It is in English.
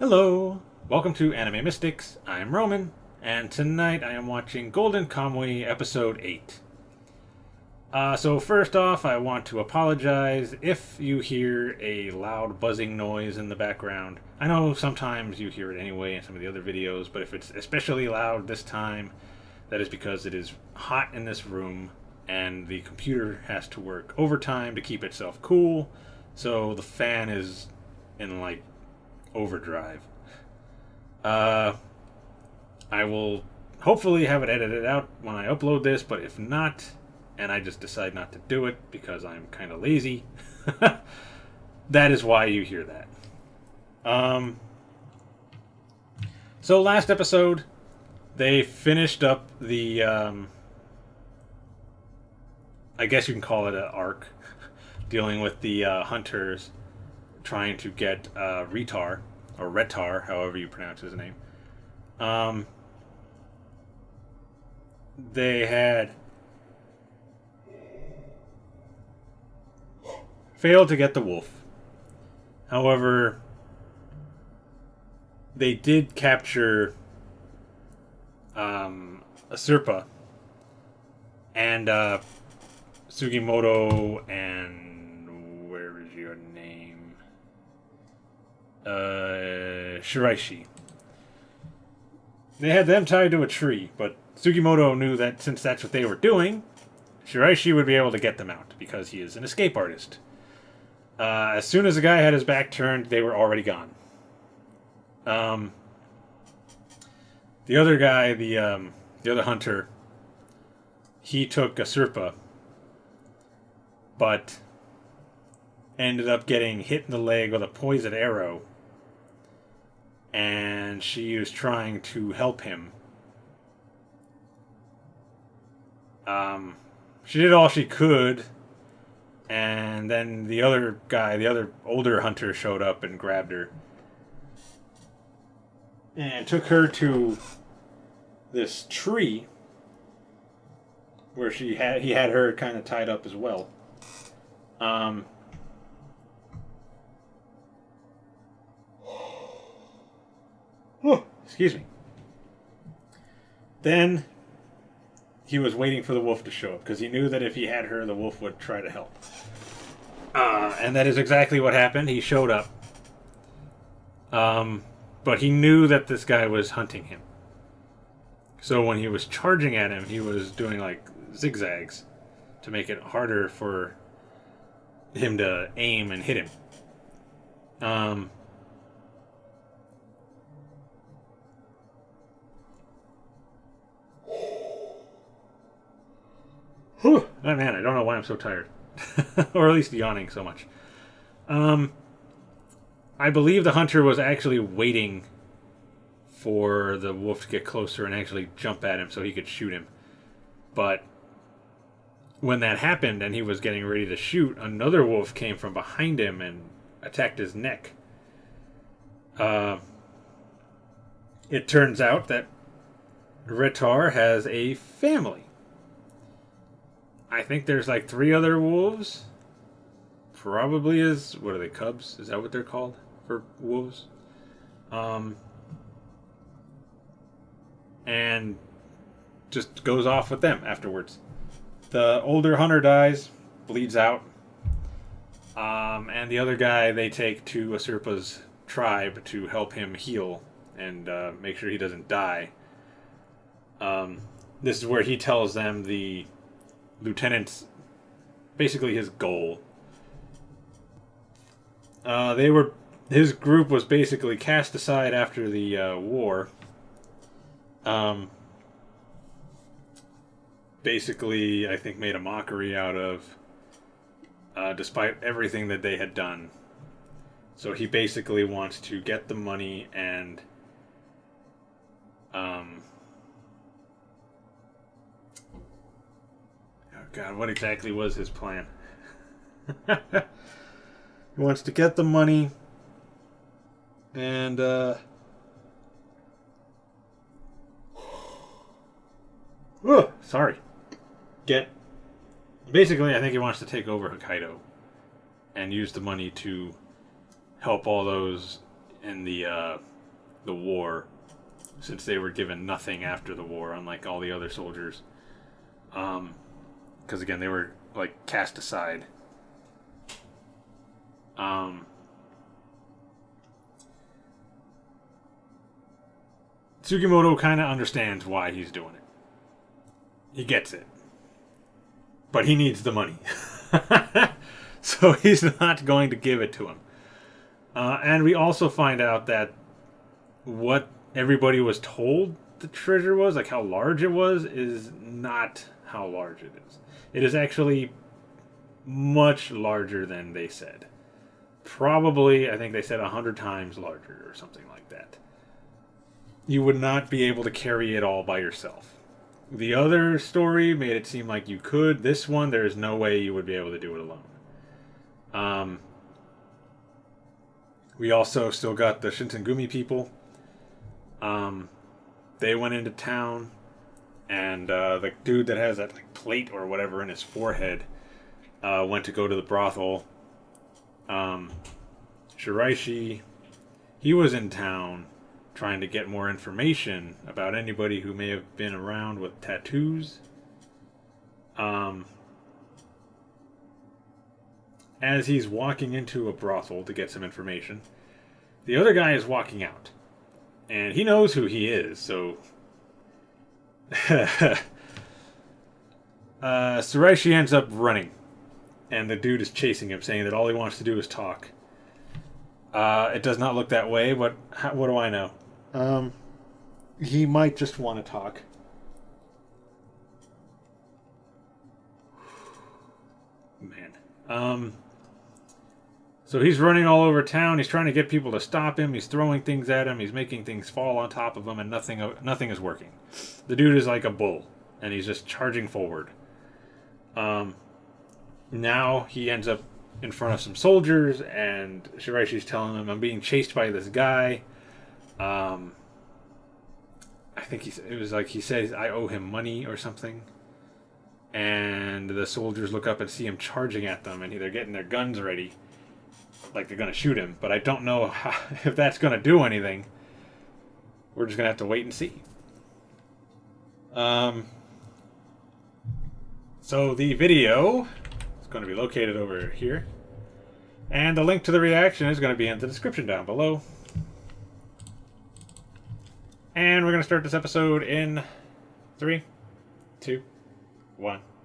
Hello! Welcome to Anime Mystics. I'm Roman, and tonight I am watching Golden Kamuy Episode 8. So first off, I want to apologize if you hear a loud buzzing noise in the background. I know sometimes you hear it anyway in some of the other videos, but if it's especially loud this time, that is because it is hot in this room, and the computer has to work overtime to keep itself cool, so the fan is in, overdrive. I will hopefully have it edited out when I upload this, but if not, and I just decide not to do it because I'm kind of lazy, that is why you hear that. So last episode, they finished up the, I guess you can call it an arc, dealing with the hunters trying to get Retar, or Retar, however you pronounce his name. They had failed to get the wolf. However, they did capture a Serpa and Sugimoto and where is your name? Shiraishi. They had them tied to a tree, but Sugimoto knew that since that's what they were doing, Shiraishi would be able to get them out because he is an escape artist. As soon as the guy had his back turned, they were already gone. The other guy, the other hunter, he took a Serpa, but ended up getting hit in the leg with a poisoned arrow, and she was trying to help him. She did all she could, and then the other guy, the other older hunter, showed up and grabbed her and took her to this tree where he had her kind of tied up as well. Excuse me. Then he was waiting for the wolf to show up because he knew that if he had her, the wolf would try to help. And that is exactly what happened. He showed up. But he knew that this guy was hunting him. So when he was charging at him, he was doing zigzags to make it harder for him to aim and hit him. Whew. Oh man, I don't know why I'm so tired. Or at least yawning so much. I believe the hunter was actually waiting for the wolf to get closer and actually jump at him so he could shoot him. But when that happened and he was getting ready to shoot, another wolf came from behind him and attacked his neck. It turns out that Retar has a family. I think there's 3 other wolves. Probably is, what are they, cubs? Is that what they're called for wolves? And just goes off with them afterwards. The older hunter dies, bleeds out. And the other guy they take to a Serpa's tribe to help him heal and make sure he doesn't die. This is where he tells them the lieutenant's basically his goal. His group was basically cast aside after the war. Basically, I think made a mockery out of, despite everything that they had done. So he basically wants to get the money and God, what exactly was his plan? He wants to get the money and sorry. Basically, I think he wants to take over Hokkaido and use the money to help all those in the war, since they were given nothing after the war, unlike all the other soldiers. Because again, they were like cast aside. Sugimoto kind of understands why he's doing it. He gets it. But he needs the money. So he's not going to give it to him. And we also find out that what everybody was told the treasure was, like how large it was, is not how large it is. It is actually much larger than they said. Probably, I think they said 100 times larger or something like that. You would not be able to carry it all by yourself. The other story made it seem like you could. This one, there is no way you would be able to do it alone. We also still got the Shinsengumi people. They went into town, and the dude that has that like plate or whatever in his forehead went to go to the brothel. Shiraishi, he was in town trying to get more information about anybody who may have been around with tattoos. As he's walking into a brothel to get some information, the other guy is walking out. And he knows who he is, so... Shiraishi ends up running. And the dude is chasing him, saying that all he wants to do is talk. It does not look that way, but what do I know? He might just want to talk. Man. So he's running all over town. He's trying to get people to stop him. He's throwing things at him. He's making things fall on top of him, and nothing is working. The dude is like a bull, and he's just charging forward. Now he ends up in front of some soldiers, and Shiraishi's telling him, I'm being chased by this guy. I think it was like he says I owe him money or something. And the soldiers look up and see him charging at them, and they're getting their guns ready, like they're going to shoot him. But I don't know if that's going to do anything. We're just going to have to wait and see. So the video is going to be located over here. And the link to the reaction is going to be in the description down below. And we're going to start this episode in 3, 2, 1.